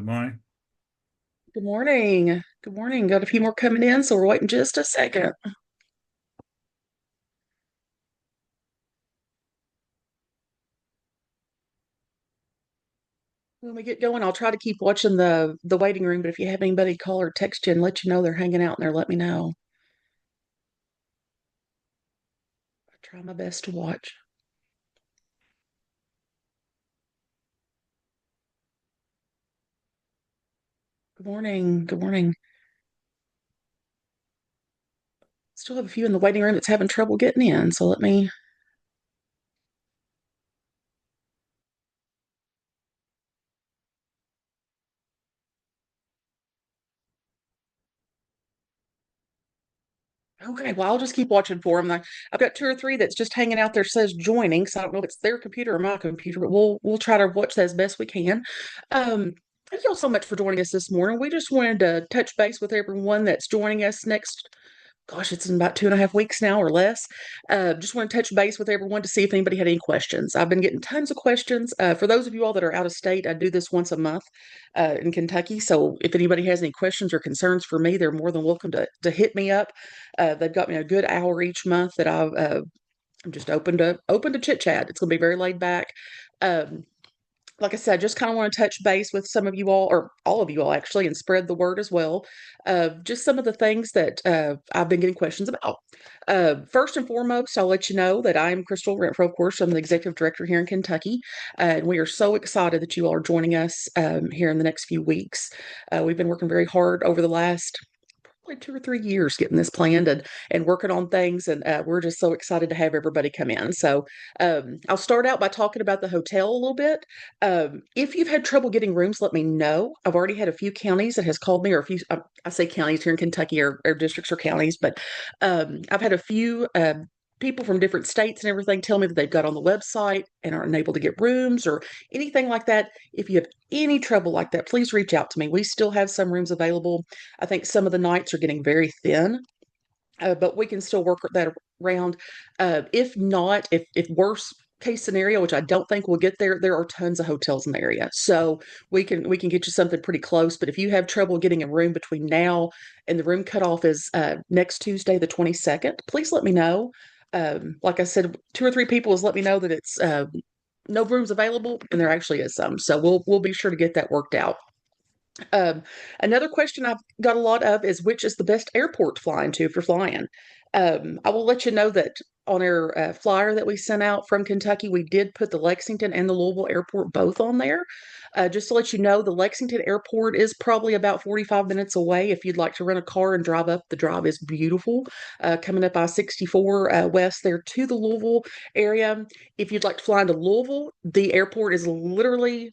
Mike. Good morning. Good morning. Got a few more coming in, so we're waiting just a second. When we get going, I'll try to keep watching the waiting room, but if you have anybody call or text you and let you know they're hanging out in there, let me know. I try my best to watch. Good morning. Good morning. Still have a few in the waiting room that's having trouble getting in, so let me. Okay, well, I'll just keep watching for them. I've got two or three that's just hanging out there says joining, so I don't know if it's their computer or my computer, but we'll try to watch that as best we can. Um, Thank you all so much for joining us this morning. We just wanted to touch base with everyone that's joining us next. Gosh, it's in about 2.5 weeks now or less. Just want to touch base with everyone to see if anybody had any questions. I've been getting tons of questions. For those of you all that are out of state, I do this once a month in Kentucky. So if anybody has any questions or concerns for me, they're more than welcome to hit me up. They've got me a good hour each month that I'm just open to chit chat. It's going to be very laid back. Um, like I said, I just kind of want to touch base with some of you all, or all of you all actually, and spread the word as well. Just some of the things that I've been getting questions about. First and foremost, I'll let you know that I'm Crystal Renfro, of course. I'm the executive director here in Kentucky, and we are so excited that you all are joining us here in the next few weeks. We've been working very hard over the last probably 2 or 3 years getting this planned and working on things. And we're just so excited to have everybody come in. So I'll start out by talking about the hotel a little bit. If you've had trouble getting rooms, let me know. I've already had a few counties that has called me, or a few, I say counties here in Kentucky or districts or counties, but I've had a few people from different states and everything tell me that they've got on the website and aren't able to get rooms or anything like that. If you have any trouble like that, please reach out to me. We still have some rooms available. I think some of the nights are getting very thin, but we can still work that around. If not, if worse case scenario, which I don't think we'll get there, there are tons of hotels in the area, so we can get you something pretty close. But if you have trouble getting a room between now and the room cutoff is next Tuesday, the 22nd, please let me know. Like I said, two or three people has let me know that it's no rooms available, and there actually is some. So we'll be sure to get that worked out. Um, Another question I've got a lot of is which is the best airport to fly into if you're flying. I will let you know that on our flyer that we sent out from Kentucky, we did put the Lexington and the Louisville airport both on there. Just to let you know, the Lexington airport is probably about 45 minutes away. If you'd like to rent a car and drive up, the drive is beautiful. Coming up I-64 west there to the Louisville area. If you'd like to fly into Louisville, the airport is literally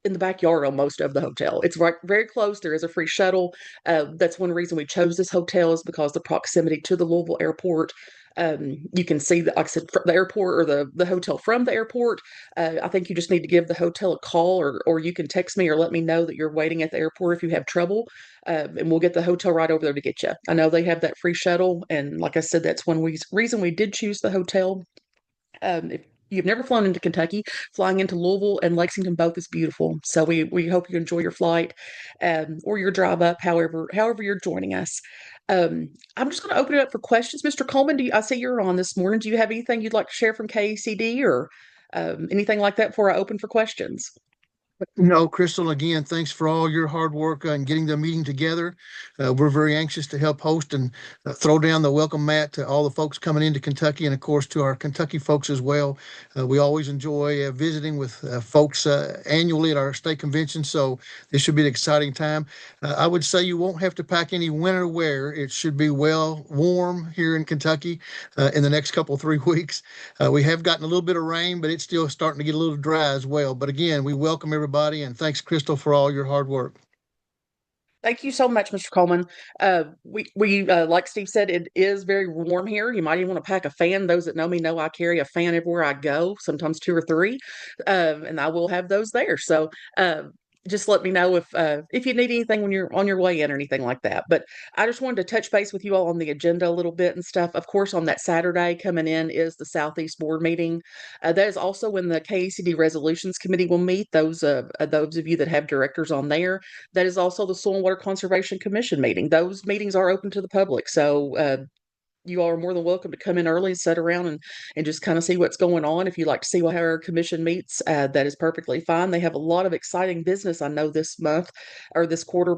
in the backyard almost of the hotel. It's right very close. There is a free shuttle. That's one reason we chose this hotel is because the proximity to the Louisville airport. You can see the, like I said, the airport or the hotel from the airport. I think you just need to give the hotel a call, or you can text me or let me know that you're waiting at the airport if you have trouble, and we'll get the hotel right over there to get you. I know they have that free shuttle, and like I said, that's one reason we did choose the hotel. If you've never flown into Kentucky, flying into Louisville and Lexington both is beautiful. So we hope you enjoy your flight or your drive up, however you're joining us. I'm just going to open it up for questions. Mr. Coleman, I see you're on this morning. Do you have anything you'd like to share from KACD or anything like that before I open for questions? No, Crystal, again, thanks for all your hard work on getting the meeting together. We're very anxious to help host and throw down the welcome mat to all the folks coming into Kentucky and, of course, to our Kentucky folks as well. We always enjoy visiting with folks annually at our state convention, so this should be an exciting time. I would say you won't have to pack any winter wear. It should be well warm here in Kentucky in the next couple, 3 weeks. We have gotten a little bit of rain, but it's still starting to get a little dry as well. But again, we welcome everybody and thanks, Crystal, for all your hard work. Thank you so much, Mr. Coleman. We like Steve said, it is very warm here. You might even want to pack a fan. Those that know me know I carry a fan everywhere I go, sometimes two or three, and I will have those there. So just let me know if you need anything when you're on your way in or anything like that. But I just wanted to touch base with you all on the agenda a little bit and stuff. Of course, on that Saturday coming in is the Southeast Board meeting. That is also when the KACD Resolutions Committee will meet. Those of you that have directors on there. That is also the Soil and Water Conservation Commission meeting. Those meetings are open to the public, so you all are more than welcome to come in early and sit around and just kind of see what's going on. If you'd like to see how our commission meets, that is perfectly fine. They have a lot of exciting business, I know, this month or this quarter,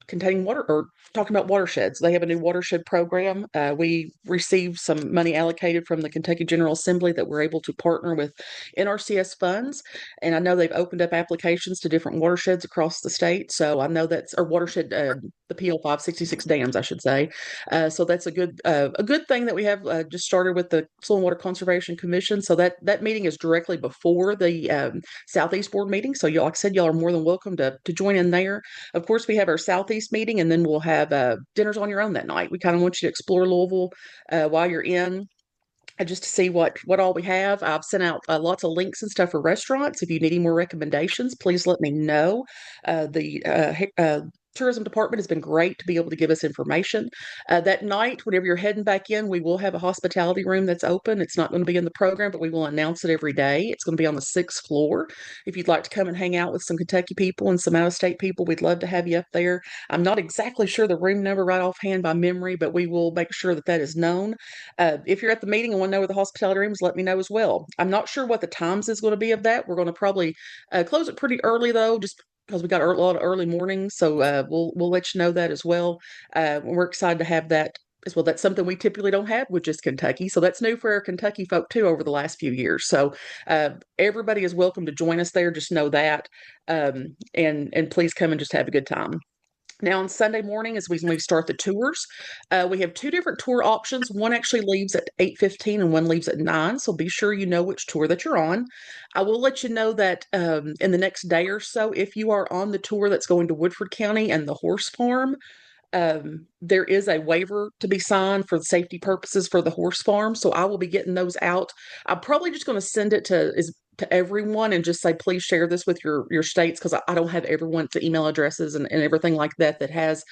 containing water or talking about watersheds. They have a new watershed program. We received some money allocated from the Kentucky General Assembly that we're able to partner with NRCS funds. And I know they've opened up applications to different watersheds across the state. So I know that's, or watershed, the PL 566 dams, I should say. So that's a good thing that we have just started with the Soil and Water Conservation Commission. So that meeting is directly before the Southeast Board meeting. So y'all, like I said, y'all are more than welcome to join in there. Of course, we have our Southeast meeting, and then we'll have dinners on your own that night. We kind of want you to explore Louisville while you're in, just to see what all we have. I've sent out lots of links and stuff for restaurants. If you need any more recommendations, please let me know. The tourism department has been great to be able to give us information. That night, whenever you're heading back in, we will have a hospitality room that's open. It's not going to be in the program, but we will announce it every day. It's going to be on the sixth floor. If you'd like to come and hang out with some Kentucky people and some out-of-state people, we'd love to have you up there. I'm not exactly sure the room number right offhand by memory, but we will make sure that that is known. If you're at the meeting and want to know where the hospitality room is, let me know as well. I'm not sure what the times is going to be of that. We're going to probably close it pretty early though, just because we got a lot of early mornings. So we'll let you know that as well. We're excited to have that as well. That's something we typically don't have with just Kentucky. So that's new for our Kentucky folk too over the last few years. So everybody is welcome to join us there. Just know that. And please come and just have a good time. Now, on Sunday morning, as we start the tours, we have two different tour options. One actually leaves at 8:15 and one leaves at 9. So be sure you know which tour that you're on. I will let you know that in the next day or so, if you are on the tour that's going to Woodford County and the horse farm, there is a waiver to be signed for safety purposes for the horse farm. So I will be getting those out. I'm probably just going to send it to everyone and just say, please share this with your states, because I don't have everyone's email addresses and everything like that that has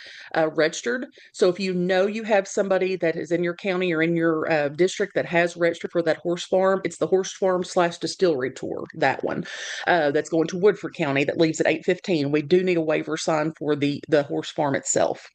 registered. So if you know you have somebody that is in your county or in your district that has registered for that horse farm, it's the horse farm / distillery tour, that one that's going to Woodford County that leaves at 8:15. We do need a waiver signed for the horse farm itself.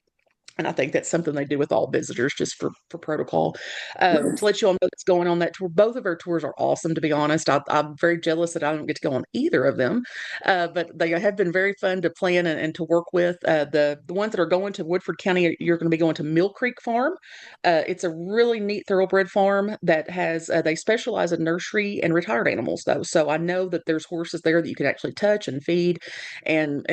And I think that's something they do with all visitors just for protocol. To let you all know what's going on that tour. Both of our tours are awesome, to be honest. I'm very jealous that I don't get to go on either of them. But they have been very fun to plan and to work with. The ones that are going to Woodford County, you're going to be going to Mill Creek Farm. It's a really neat thoroughbred farm that has, they specialize in nursery and retired animals, though. So I know that there's horses there that you can actually touch and feed and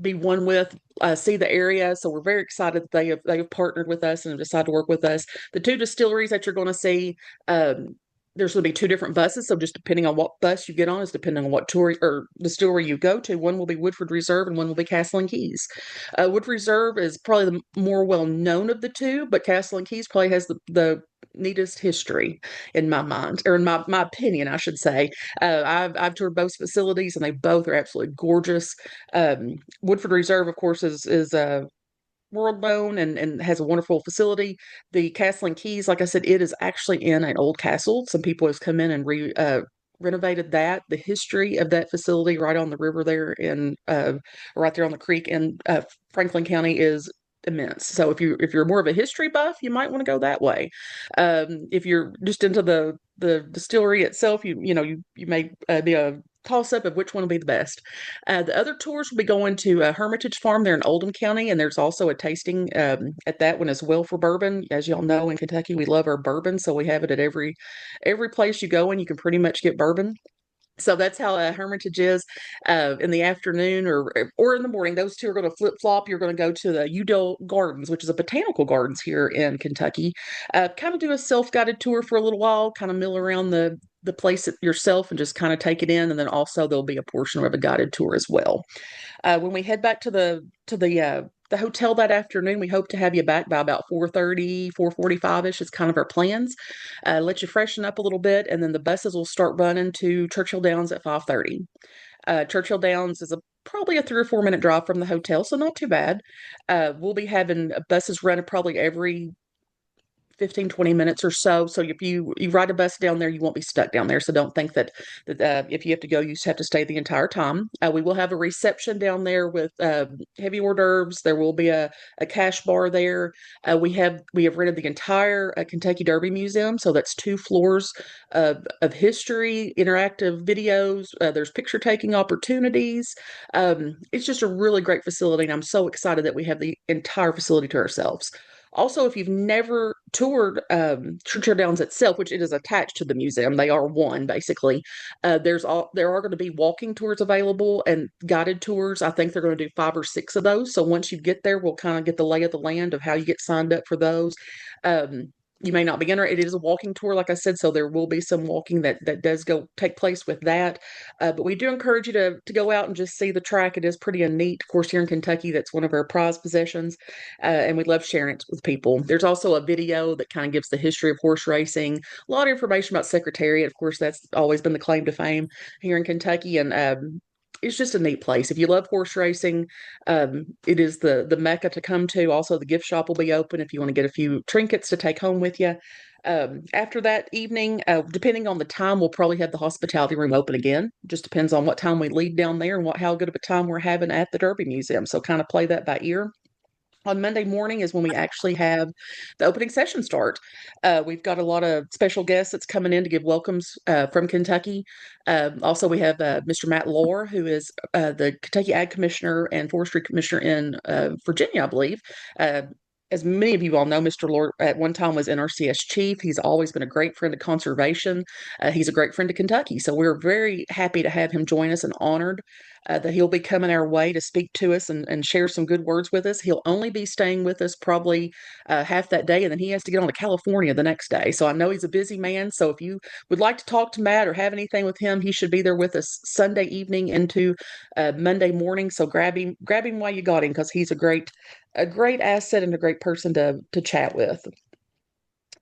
be one with, see the area. So we're very excited that they have partnered with us and have decided to work with us. The two distilleries that you're going to see, there's going to be two different buses. So just depending on what bus you get on is depending on what tour or distillery you go to. One will be Woodford Reserve and one will be Castle and Keys. Woodford Reserve is probably the more well known of the two, but Castle and Keys probably has the neatest history in my mind, or in my opinion, I should say. I've toured both facilities and they both are absolutely gorgeous. Woodford Reserve, of course, is world known and has a wonderful facility. The Castle and Keys, like I said, it is actually in an old castle. Some people have come in and renovated that. The history of that facility right on the river there in right there on the creek in Franklin County is immense. So if you're more of a history buff, you might want to go that way. If you're just into the distillery itself, you may be a toss up of which one will be the best. The other tours will be going to Hermitage Farm there in Oldham County, and there's also a tasting at that one as well for bourbon. As y'all know, in Kentucky, we love our bourbon, so we have it at every place you go, and you can pretty much get bourbon. So that's how Hermitage is in the afternoon or in the morning. Those two are going to flip flop. You're going to go to the Udall Gardens, which is a botanical gardens here in Kentucky. Kind of do a self guided tour for a little while, kind of mill around the place yourself and just kind of take it in. And then also there'll be a portion of a guided tour as well. When we head back to the the hotel that afternoon. We hope to have you back by about 4:30, 4:45ish is kind of our plans. Let you freshen up a little bit, and then the buses will start running to Churchill Downs at 5:30. Churchill Downs is probably a 3 or 4 minute drive from the hotel, so not too bad. We'll be having buses running probably every 15-20 minutes or so. So if you ride a bus down there, you won't be stuck down there. So don't think that if you have to go, you just have to stay the entire time. We will have a reception down there with heavy hors d'oeuvres. There will be a cash bar there. We have rented the entire Kentucky Derby Museum, so that's 2 floors of history, interactive videos. There's picture taking opportunities. It's just a really great facility, and I'm so excited that we have the entire facility to ourselves. Also, if you've never toured Churchill Downs itself, which it is attached to the museum, they are one basically. There are going to be walking tours available and guided tours. I think they're going to do 5 or 6 of those. So once you get there, we'll kind of get the lay of the land of how you get signed up for those. Um, you may not be interested. It is a walking tour, like I said, so there will be some walking that does go take place with that. But we do encourage you to go out and just see the track. It is pretty neat. Of course, here in Kentucky, that's one of our prized possessions, and we love sharing it with people. There's also a video that kind of gives the history of horse racing, a lot of information about Secretariat. Of course, that's always been the claim to fame here in Kentucky, and it's just a neat place. If you love horse racing, it is the mecca to come to. Also, the gift shop will be open if you want to get a few trinkets to take home with you. After that evening, depending on the time, we'll probably have the hospitality room open again. Just depends on what time we leave down there and how good of a time we're having at the Derby Museum. So kind of play that by ear. On Monday morning is when we actually have the opening session start. We've got a lot of special guests that's coming in to give welcomes from Kentucky. Also, we have Mr. Matt Lohr, who is the Kentucky Ag Commissioner and Forestry Commissioner in Virginia, I believe. As many of you all know, Mr. Lohr at one time was NRCS chief. He's always been a great friend of conservation. He's a great friend of Kentucky. So we're very happy to have him join us and honored that he'll be coming our way to speak to us and share some good words with us. He'll only be staying with us probably half that day, and then he has to get on to California the next day. So I know he's a busy man. So if you would like to talk to Matt or have anything with him, he should be there with us Sunday evening into Monday morning. So grab him while you got him, because he's a great asset and a great person to chat with.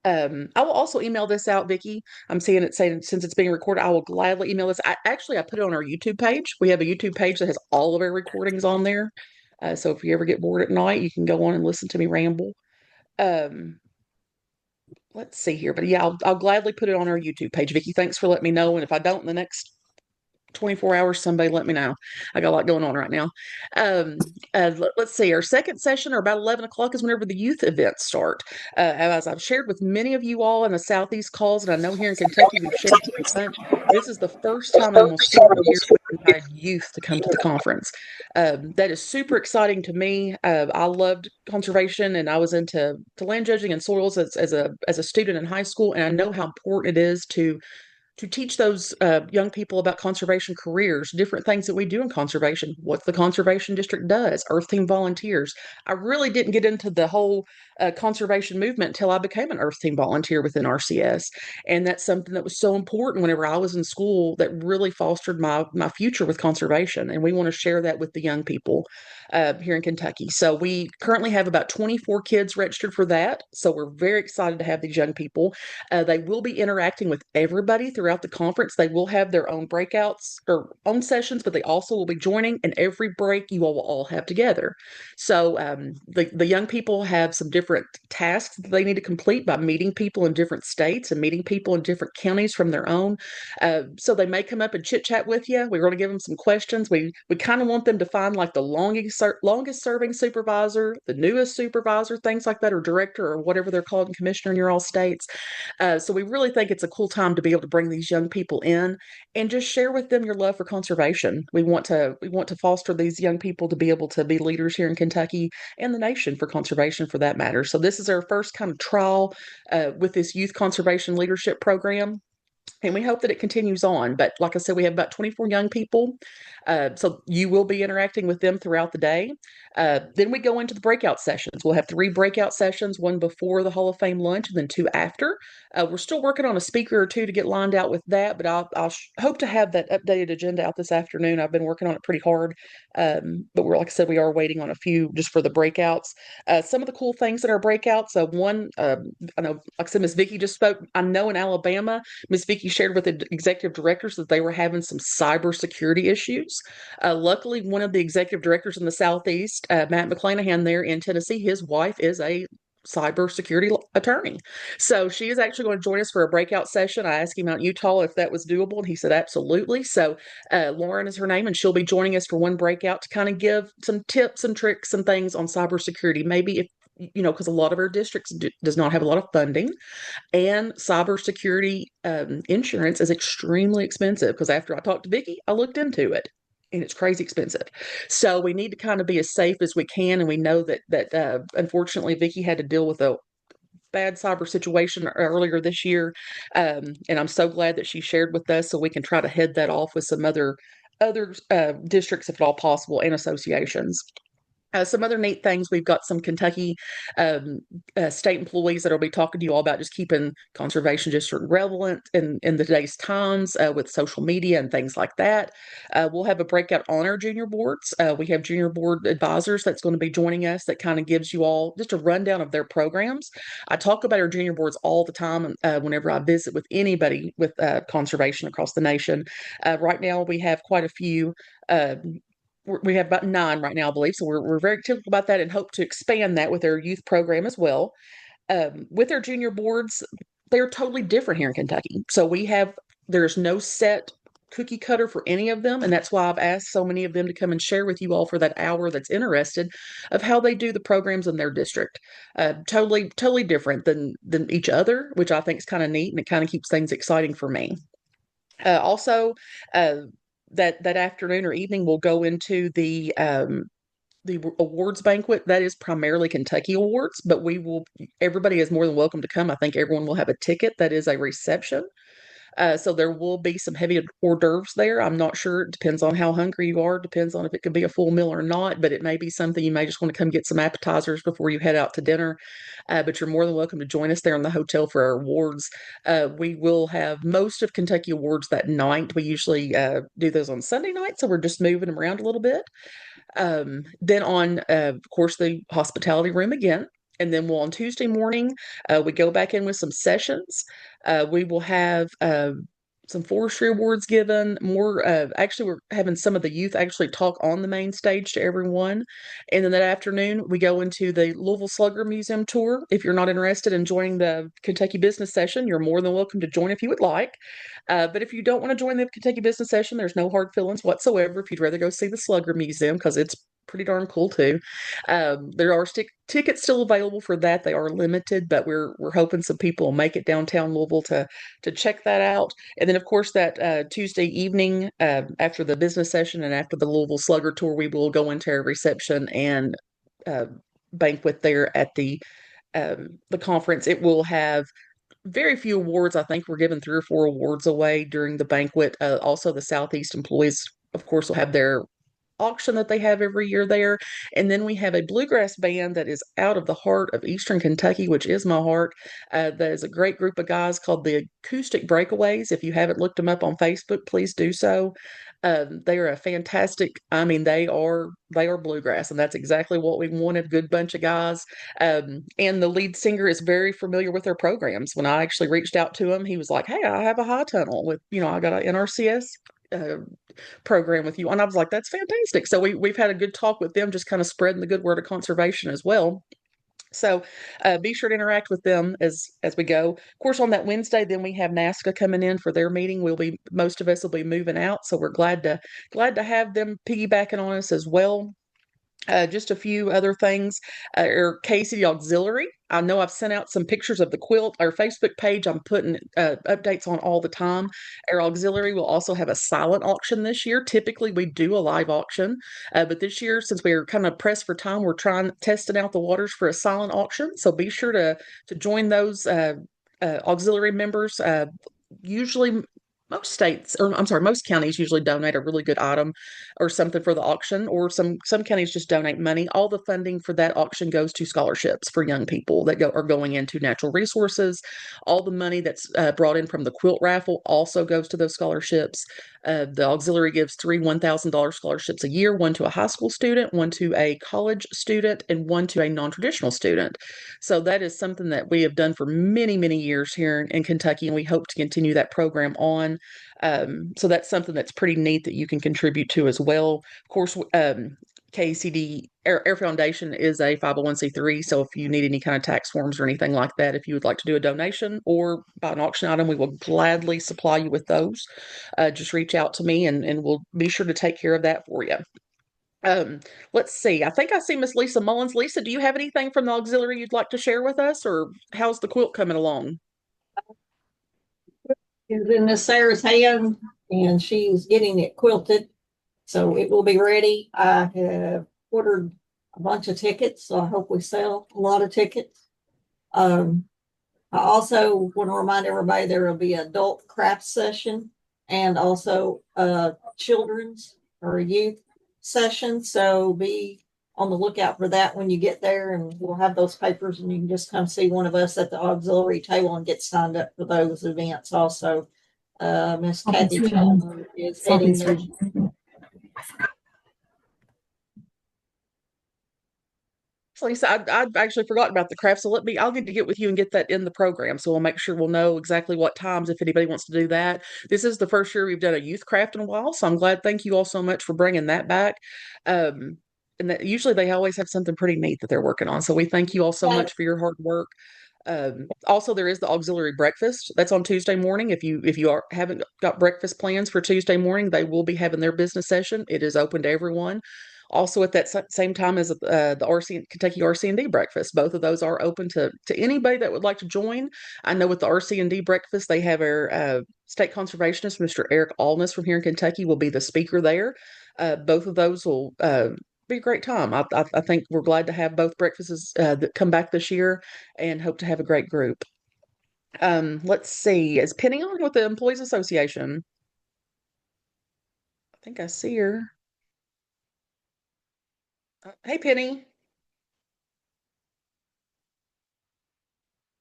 I will also email this out, Vicky. I'm seeing it saying since it's being recorded, I will gladly email this. I put it on our YouTube page. We have a YouTube page that has all of our recordings on there. So if you ever get bored at night, you can go on and listen to me ramble. Um, let's see here, but yeah, I'll gladly put it on our YouTube page. Vicky, thanks for letting me know. And if I don't in the next 24 hours, somebody let me know. I got a lot going on right now. Let's see. Our second session, or about 11 o'clock, is whenever the youth events start. As I've shared with many of you all in the Southeast calls, and I know here in Kentucky we've shared a bunch, this is the first time in almost 40 years we've invited youth to come to the conference. That is super exciting to me. I loved conservation, and I was into land judging and soils as a student in high school, and I know how important it is to teach those young people about conservation careers, different things that we do in conservation, what the conservation district does, Earth Team volunteers. I really didn't get into the whole conservation movement until I became an Earth Team volunteer within RCS. And that's something that was so important whenever I was in school that really fostered my future with conservation. And we want to share that with the young people here in Kentucky. So we currently have about 24 kids registered for that. So we're very excited to have these young people. They will be interacting with everybody throughout the conference. They will have their own breakouts or own sessions, but they also will be joining, and every break you all will all have together. So the young people have some different tasks that they need to complete by meeting people in different states and meeting people in different counties from their own. So they may come up and chit chat with you. We're going to give them some questions. We kind of want them to find like the longest serving supervisor, the newest supervisor, things like that, or director, or whatever they're called in commissioner in your all states. So we really think it's a cool time to be able to bring these young people in and just share with them your love for conservation. We want to foster these young people to be able to be leaders here in Kentucky and the nation for conservation, for that matter. So this is our first kind of trial with this youth conservation leadership program. and we hope that it continues on. But like I said, we have about 24 young people. So you will be interacting with them throughout the day. Then we go into the breakout sessions. We'll have three breakout sessions, one before the Hall of Fame lunch and then two after. We're still working on a speaker or two to get lined out with that, but I'll hope to have that updated agenda out this afternoon. I've been working on it pretty hard. But we're, like I said, we are waiting on a few just for the breakouts. Some of the cool things in our breakouts, one, I know, like I said, Miss Vicky just spoke. I know in Alabama, Ms. Vicky shared with the executive directors that they were having some cybersecurity issues. Luckily, one of the executive directors in the Southeast, Matt McClanahan there in Tennessee, his wife is a cybersecurity attorney. So she is actually going to join us for a breakout session. I asked him out in Utah if that was doable, and he said absolutely. So Lauren is her name, and she'll be joining us for one breakout to kind of give some tips and tricks and things on cybersecurity. Maybe if because a lot of our districts does not have a lot of funding, and cybersecurity insurance is extremely expensive. Because after I talked to Vicki, I looked into it, and it's crazy expensive. So we need to kind of be as safe as we can. And we know that unfortunately Vicki had to deal with a bad cyber situation earlier this year, and I'm so glad that she shared with us so we can try to head that off with some other districts if at all possible and associations. Some other neat things, we've got some Kentucky um, state employees that will be talking to you all about just keeping conservation district relevant in the today's times with social media and things like that. We'll have a breakout on our junior boards. We have junior board advisors that's going to be joining us that kind of gives you all just a rundown of their programs. I talk about our junior boards all the time whenever I visit with anybody with conservation across the nation. Right now, we have quite a few. Uh, we have about nine right now, I believe. So we're very typical about that and hope to expand that with our youth program as well. With our junior boards, they're totally different here in Kentucky. So there's no set cookie cutter for any of them. And that's why I've asked so many of them to come and share with you all for that hour that's interested of how they do the programs in their district. Totally different than each other, which I think is kind of neat and it kind of keeps things exciting for me. Also, uh, that afternoon or evening, we'll go into the awards banquet. That is primarily Kentucky awards, but everybody is more than welcome to come. I think everyone will have a ticket. That is a reception. So there will be some heavy hors d'oeuvres there. I'm not sure. It depends on how hungry you are. Depends on if it could be a full meal or not, but it may be something you may just want to come get some appetizers before you head out to dinner. But you're more than welcome to join us there in the hotel for our awards. We will have most of Kentucky awards that night. We usually do those on Sunday night, so we're just moving them around a little bit. Then on, of course, the hospitality room again. And then on Tuesday morning, we go back in with some sessions. We will have some forestry awards given. Actually, we're having some of the youth actually talk on the main stage to everyone. And then that afternoon, we go into the Louisville Slugger Museum tour. If you're not interested in joining the Kentucky Business Session, you're more than welcome to join if you would like. But if you don't want to join the Kentucky Business Session, there's no hard feelings whatsoever. If you'd rather go see the Slugger Museum, because it's pretty darn cool too. There are tickets still available for that. They are limited, but we're hoping some people will make it downtown Louisville to check that out. And then, of course, that Tuesday evening after the business session and after the Louisville Slugger tour, we will go into our reception and uh, banquet there at the conference. It will have very few awards. I think we're giving three or four awards away during the banquet. Also, the Southeast employees, of course, will have their auction that they have every year there. And then we have a bluegrass band that is out of the heart of Eastern Kentucky, which is my heart. That is a great group of guys called the Acoustic Breakaways. If you haven't looked them up on Facebook, please do so. They are a fantastic. I mean, they are bluegrass, and that's exactly what we wanted. Good bunch of guys. And the lead singer is very familiar with their programs. When I actually reached out to him, he was like, "Hey, I have a high tunnel with I got an NRCS." Uh, program with you. And I was like, that's fantastic. So we've had a good talk with them, just kind of spreading the good word of conservation as well. So be sure to interact with them as we go. Of course, on that Wednesday, then we have NASCA coming in for their meeting. Most of us will be moving out, so we're glad to have them piggybacking on us as well. Just a few other things. Our KACD auxiliary. I know I've sent out some pictures of the quilt. Our Facebook page, I'm putting updates on all the time. Our auxiliary will also have a silent auction this year. Typically, we do a live auction, but this year, since we're kind of pressed for time, we're testing out the waters for a silent auction. So be sure to join those auxiliary members. usually most states, or I'm sorry, most counties usually donate a really good item or something for the auction, or some counties just donate money. All the funding for that auction goes to scholarships for young people that are going into natural resources. All the money that's brought in from the quilt raffle also goes to those scholarships. The auxiliary gives three $1,000 scholarships a year, one to a high school student, one to a college student, and one to a non-traditional student. So that is something that we have done for many, many years here in Kentucky, and we hope to continue that program on. So that's something that's pretty neat that you can contribute to as well. Of course, KACD Air Foundation is a 501(c)(3), so if you need any kind of tax forms or anything like that, if you would like to do a donation or buy an auction item, we will gladly supply you with those. Just reach out to me and we'll be sure to take care of that for you. Um, let's see. I think I see Miss Lisa Mullins. Lisa, do you have anything from the auxiliary you'd like to share with us, or how's the quilt coming along? Is in Miss Sarah's hand and she's getting it quilted. So it will be ready. I have ordered a bunch of tickets, so I hope we sell a lot of tickets. I also want to remind everybody there will be an adult craft session and also a children's or youth session. So be on the lookout for that when you get there, and we'll have those papers, and you can just come see one of us at the auxiliary table and get signed up for those events. Also, Miss Kathy Chandler is heading there. So Lisa, I'd actually forgotten about the craft, so I'll need to get with you and get that in the program. So we'll make sure we'll know exactly what times if anybody wants to do that. This is the first year we've done a youth craft in a while, so I'm glad. Thank you all so much for bringing that back. And that usually they always have something pretty neat that they're working on. So we thank you all so much for your hard work. Also, there is the auxiliary breakfast that's on Tuesday morning. If you haven't got breakfast plans for Tuesday morning, they will be having their business session. It is open to everyone. Also, at that same time as the RC Kentucky RC&D breakfast, both of those are open to anybody that would like to join. I know with the RC&D breakfast, they have our state conservationist, Mr. Eric Allness from here in Kentucky, will be the speaker there. Both of those will be a great time. I think we're glad to have both breakfasts that come back this year and hope to have a great group. Let's see. Is Penny on with the Employees Association? I think I see her. Hey, Penny.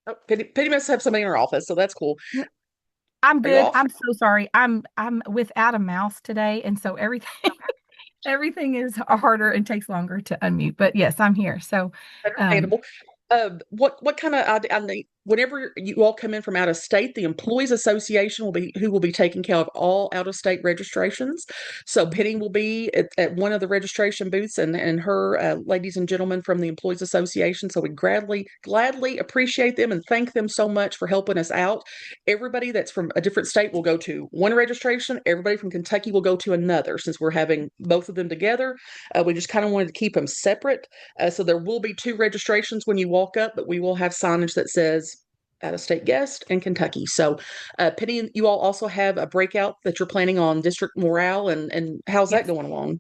Oh, Penny must have somebody in her office, so that's cool. I'm Are you good. off? I'm so sorry. I'm without a mouse today, and so everything everything is harder and takes longer to unmute. But yes, I'm here. So, um, Understandable. What kind of I need whenever you all come in from out of state, the Employees Association will be taking care of all out of state registrations. So Penny will be at one of the registration booths, and her ladies and gentlemen from the Employees Association. So we gladly appreciate them and thank them so much for helping us out. Everybody that's from a different state will go to one registration. Everybody from Kentucky will go to another. Since we're having both of them together, we just kind of wanted to keep them separate. So there will be two registrations when you walk up, but we will have signage that says out of state guest and Kentucky. So, Penny, you all also have a breakout that you're planning on district morale, and how's that yes. going along?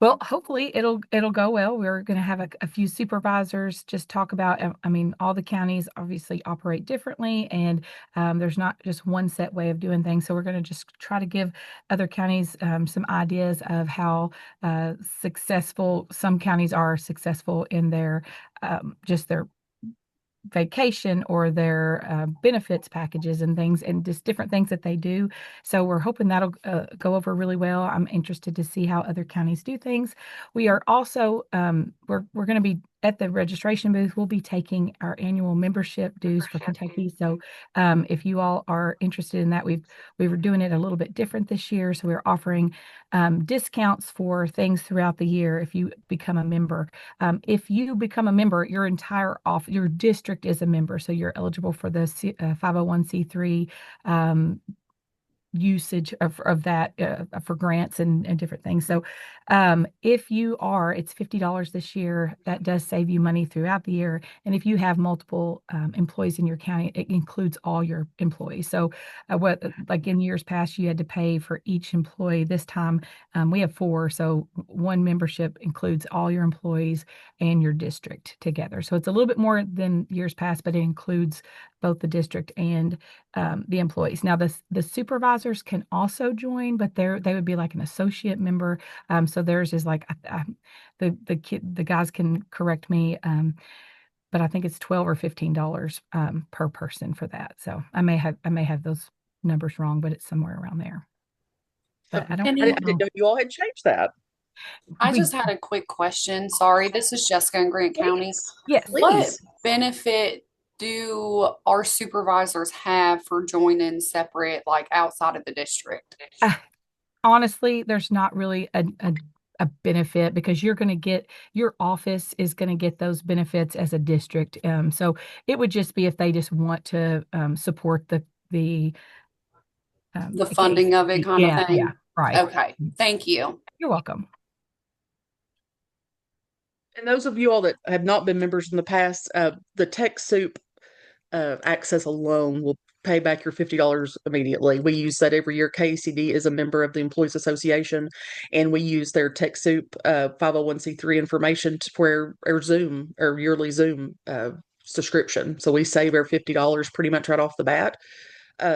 Well, hopefully it'll go well. We're going to have a few supervisors just talk about. I mean, all the counties obviously operate differently, and there's not just one set way of doing things. So we're going to just try to give other counties some ideas of how successful some counties are successful in their just their vacation or their benefits packages and things and just different things that they do. So we're hoping that'll go over really well. I'm interested to see how other counties do things. We are also we're going to be at the registration booth. We'll be taking our annual membership dues for Kentucky. So if you all are interested in that, we were doing it a little bit different this year. So we're offering discounts for things throughout the year if you become a member. If you become a member, your district is a member, so you're eligible for the 501(c)(3 usage of that for grants and different things. So if you are, it's $50 this year. That does save you money throughout the year. And if you have multiple employees in your county, it includes all your employees. So what like in years past, you had to pay for each employee. This time we have four. So one membership includes all your employees and your district together. So it's a little bit more than years past, but it includes both the district and the employees. Now, the supervisors can also join, but they would be like an associate member. So theirs is like the guys can correct me, but I think it's $12 or $15 per person for that. So I may have those numbers wrong, but it's somewhere around there. But I I didn't know you all had changed that. I just had a quick question. Sorry, this is Jessica in Grant County. Yes. What Please. benefit do our supervisors have for joining separate, like outside of the district? Honestly, there's not really a benefit because you're going to get your office is going to get those benefits as a district. So it would just be if they just want to support the funding of it kind of thing. Yeah, right. Okay, thank you. You're welcome. And those of you all that have not been members in the past, the TechSoup access alone will pay back your $50 immediately. We use that every year. KACD is a member of the Employees Association, and we use their TechSoup 501c3 information for our Zoom or yearly Zoom subscription. So we save our $50 pretty much right off the bat.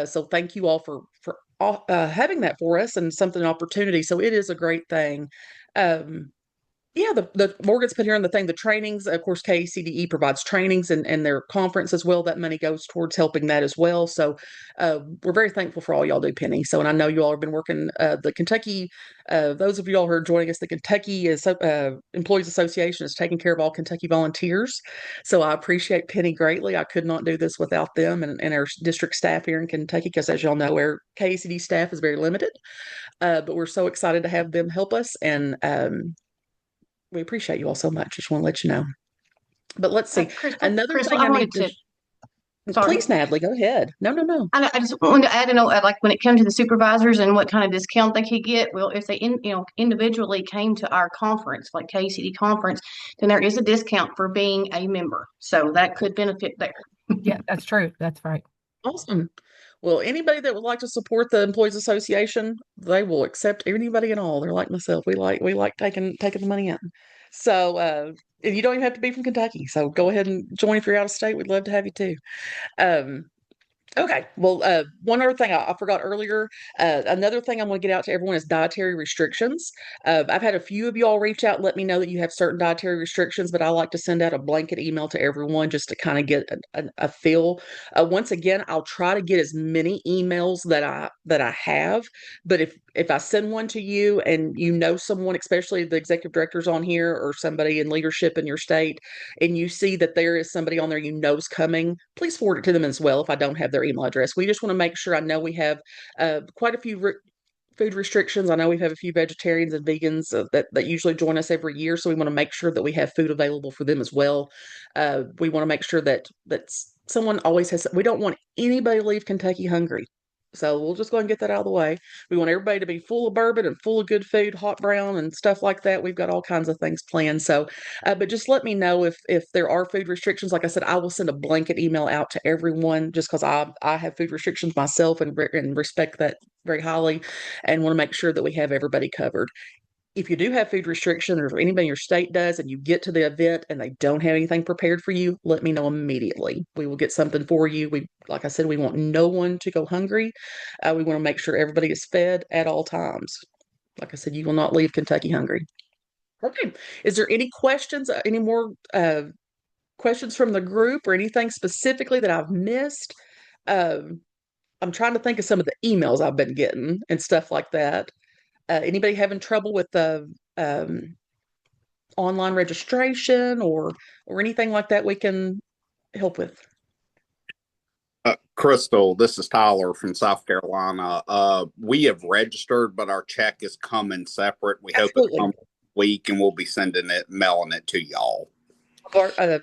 So thank you all for having that for us and something opportunity. So it is a great thing. Yeah, the Morgan's put here on the thing, the trainings, of course, KACDE provides trainings and their conference as well. That money goes towards helping that as well. So we're very thankful for all y'all do, Penny. So, and I know you all have been working the Kentucky, those of you all who are joining us, the Kentucky Employees Association is taking care of all Kentucky volunteers. So I appreciate Penny greatly. I could not do this without them and our district staff here in Kentucky, because as y'all know, our KACD staff is very limited. But we're so excited to have them help us, and we appreciate you all so much. Just want to let you know. But let's see. Another thing I wanted to. Sorry. Please, Natalie, go ahead. No. I just wanted to add, like when it comes to the supervisors and what kind of discount they could get. Well, if they individually came to our conference, like KACD conference, then there is a discount for being a member. So that could benefit there. Yeah, that's true. That's right. Awesome. Well, anybody that would like to support the Employees Association, they will accept anybody and all. They're like myself. We like taking the money in. So and you don't even have to be from Kentucky. So go ahead and join if you're out of state. We'd love to have you too. Okay. Well, one other thing I forgot earlier. Another thing I want to get out to everyone is dietary restrictions. I've had a few of you all reach out and let me know that you have certain dietary restrictions, but I like to send out a blanket email to everyone just to kind of get a feel. Once again, I'll try to get as many emails that I have, but if I send one to you and you know someone, especially the executive directors on here or somebody in leadership in your state, and you see that there is somebody on there you know is coming, please forward it to them as well if I don't have their email address. We just want to make sure. I know we have quite a few food restrictions. I know we have a few vegetarians and vegans that usually join us every year, so we want to make sure that we have food available for them as well. We want to make sure that someone always has. We don't want anybody to leave Kentucky hungry. So we'll just go and get that out of the way. We want everybody to be full of bourbon and full of good food, hot brown and stuff like that. We've got all kinds of things planned. So, but just let me know if there are food restrictions. Like I said, I will send a blanket email out to everyone just because I have food restrictions myself and respect that very highly and want to make sure that we have everybody covered. If you do have food restrictions, or if anybody in your state does, and you get to the event and they don't have anything prepared for you, let me know immediately. We will get something for you. Like I said, we want no one to go hungry. We want to make sure everybody is fed at all times. Like I said, you will not leave Kentucky hungry. Okay. Is there any questions? Any more questions from the group or anything specifically that I've missed? I'm trying to think of some of the emails I've been getting and stuff like that. Anybody having trouble with the online registration or anything like that we can help with? Crystal, this is Tyler from South Carolina. We have registered, but our check is coming separate. We Absolutely. hope it comes this week, and we'll be mailing it to y'all. I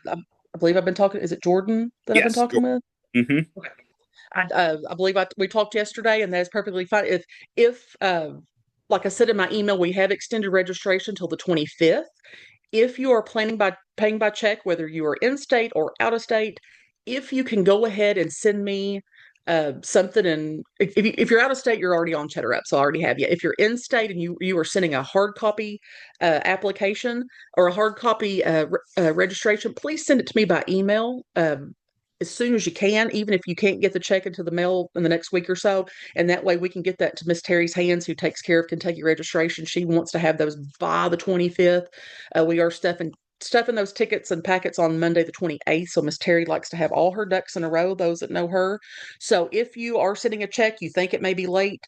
believe I've been talking. Is it Jordan that I've been talking with? Mm-hmm. Okay. I believe we talked yesterday, and that's perfectly fine. If like I said in my email, we have extended registration till the 25th. If you are planning by paying by check, whether you are in state or out of state, if you can go ahead and send me something, and if you're out of state, you're already on Cheddar Up, so I already have you. If you're in state and you are sending a hard copy application or a hard copy registration, please send it to me by email. as soon as you can, even if you can't get the check into the mail in the next week or so. And that way we can get that to Miss Terry's hands, who takes care of Kentucky registration. She wants to have those by the 25th. We are stuffing those tickets and packets on Monday, the 28th. So Miss Terry likes to have all her ducks in a row, those that know her. So if you are sending a check, you think it may be late,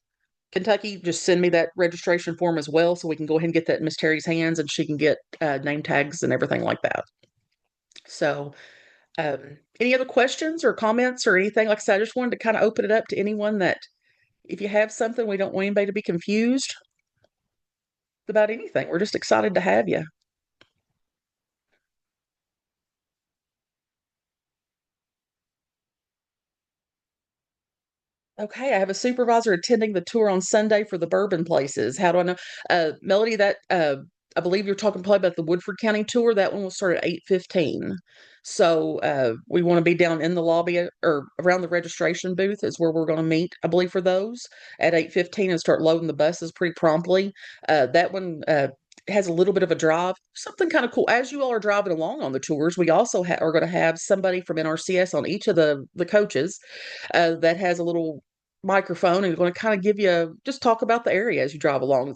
Kentucky, just send me that registration form as well so we can go ahead and get that in Miss Terry's hands and she can get name tags and everything like that. So, any other questions or comments or anything? Like I said, I just wanted to kind of open it up to anyone that if you have something, we don't want anybody to be confused about anything. We're just excited to have you. Okay, I have a supervisor attending the tour on Sunday for the bourbon places. How do I know? Melody, that I believe you're talking probably about the Woodford County tour. That one will start at 8:15. So we want to be down in the lobby or around the registration booth is where we're going to meet, I believe, for those at 8:15 and start loading the buses pretty promptly. That one has a little bit of a drive, something kind of cool. As you all are driving along on the tours, we also are going to have somebody from NRCS on each of the coaches that has a little microphone and going to kind of give you just talk about the area as you drive along,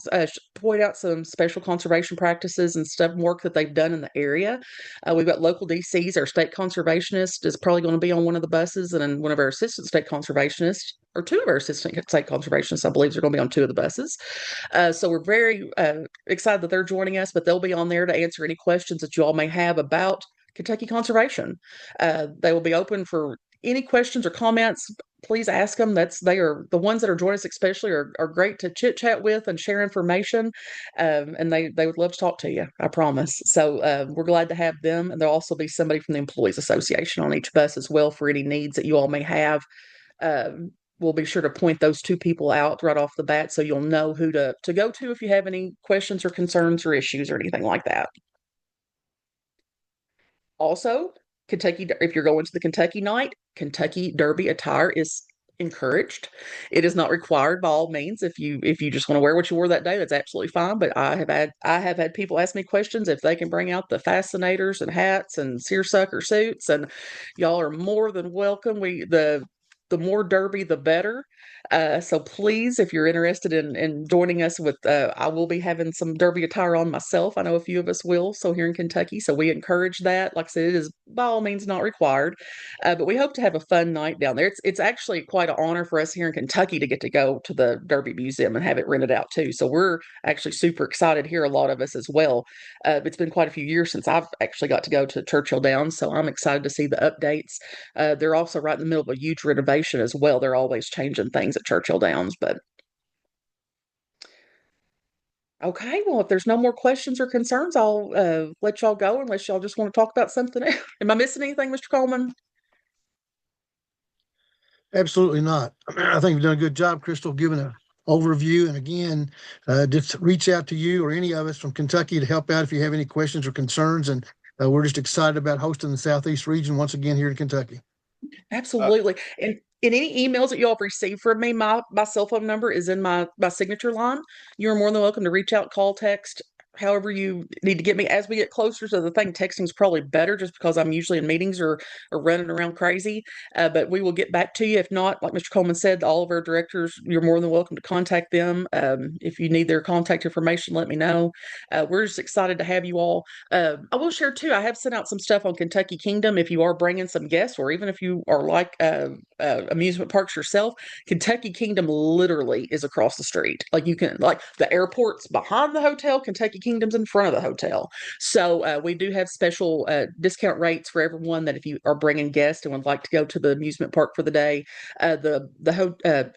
point out some special conservation practices and stuff work that they've done in the area. We've got local DCs. Our state conservationist is probably going to be on one of the buses, and then one of our assistant state conservationists or two of our assistant state conservationists, I believe, are going to be on two of the buses. So we're very excited that they're joining us, but they'll be on there to answer any questions that you all may have about Kentucky conservation. They will be open for any questions or comments. Please ask them. They are the ones that are joining us, especially are great to chit chat with and share information. And they would love to talk to you, I promise. So we're glad to have them. And there'll also be somebody from the Employees Association on each bus as well for any needs that you all may have. We'll be sure to point those two people out right off the bat so you'll know who to go to if you have any questions or concerns or issues or anything like that. Also, Kentucky, if you're going to the Kentucky night, Kentucky Derby attire is encouraged. It is not required by all means. If you just want to wear what you wore that day, that's absolutely fine. But I have had people ask me questions if they can bring out the fascinators and hats and seersucker suits, and y'all are more than welcome. The more derby, the better. So please, if you're interested in joining us with, I will be having some derby attire on myself. I know a few of us will. So here in Kentucky, so we encourage that. Like I said, it is by all means not required, but we hope to have a fun night down there. It's actually quite an honor for us here in Kentucky to get to go to the Derby Museum and have it rented out too. So we're actually super excited here, a lot of us as well. It's been quite a few years since I've actually got to go to Churchill Downs, so I'm excited to see the updates. They're also right in the middle of a huge renovation as well. They're always changing things at Churchill Downs, but okay. Well, if there's no more questions or concerns, I'll let y'all go unless y'all just want to talk about something else. Am I missing anything, Mr. Coleman? Absolutely not. I think you've done a good job, Crystal, giving an overview. And again, just reach out to you or any of us from Kentucky to help out if you have any questions or concerns. And we're just excited about hosting the Southeast region once again here in Kentucky. Absolutely. And in any emails that y'all have received from me, my cell phone number is in my signature line. You're more than welcome to reach out, call, text, however you need to get me. As we get closer to the thing, texting is probably better just because I'm usually in meetings or running around crazy. But we will get back to you. If not, like Mr. Coleman said, all of our directors, you're more than welcome to contact them. If you need their contact information, let me know. We're just excited to have you all. I will share too, I have sent out some stuff on Kentucky Kingdom. If you are bringing some guests, or even if you are like amusement parks yourself, Kentucky Kingdom literally is across the street. Like you can, like the airport's behind the hotel, Kentucky Kingdom's in front of the hotel. So we do have special discount rates for everyone that if you are bringing guests and would like to go to the amusement park for the day, the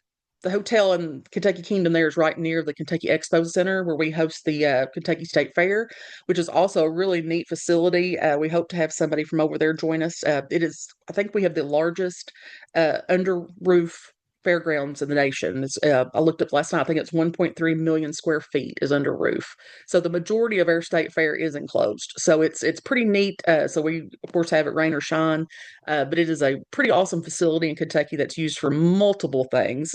hotel in Kentucky Kingdom there is right near the Kentucky Expo Center where we host the Kentucky State Fair, which is also a really neat facility. We hope to have somebody from over there join us. It is, I think we have the largest under roof fairgrounds in the nation. I looked up last night, I think it's 1.3 million square feet is under roof. So the majority of our state fair is enclosed. So it's pretty neat. So we, of course, have it rain or shine. But it is a pretty awesome facility in Kentucky that's used for multiple things.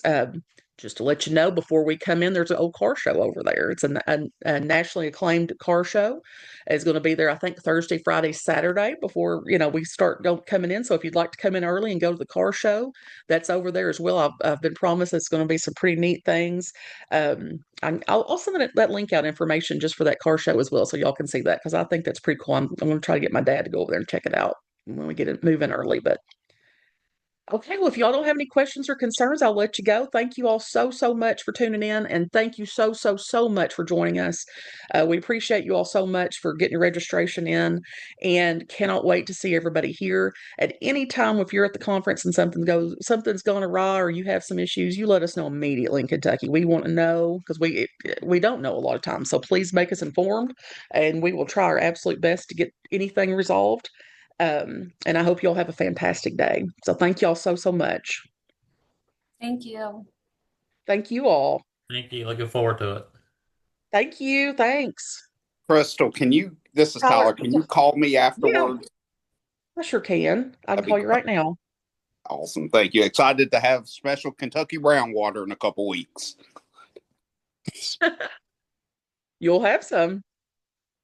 just to let you know before we come in, there's an old car show over there. It's a nationally acclaimed car show. It's going to be there, I think, Thursday, Friday, Saturday before, we start coming in. So if you'd like to come in early and go to the car show, that's over there as well. I've been promised it's going to be some pretty neat things. I'll send that link out information just for that car show as well, so y'all can see that, because I think that's pretty cool. I'm going to try to get my dad to go over there and check it out when we get it moving early. But okay, well, if y'all don't have any questions or concerns, I'll let you go. Thank you all so, so much for tuning in, and thank you so, so, so much for joining us. We appreciate you all so much for getting your registration in, and cannot wait to see everybody here. At any time, if you're at the conference and something's going awry or you have some issues, you let us know immediately in Kentucky. We want to know, because we don't know a lot of times. So please make us informed, and we will try our absolute best to get anything resolved. And I hope y'all have a fantastic day. So thank y'all so, so much. Thank you. Thank you all. Thank you. Looking forward to it. Thank you. Thanks. Crystal, this is Tyler. Tyler. Can you call me afterwards? I sure can. I can That'd be call you right now. Awesome. Thank you. Excited to have special Kentucky brown water in a couple weeks. You'll have some.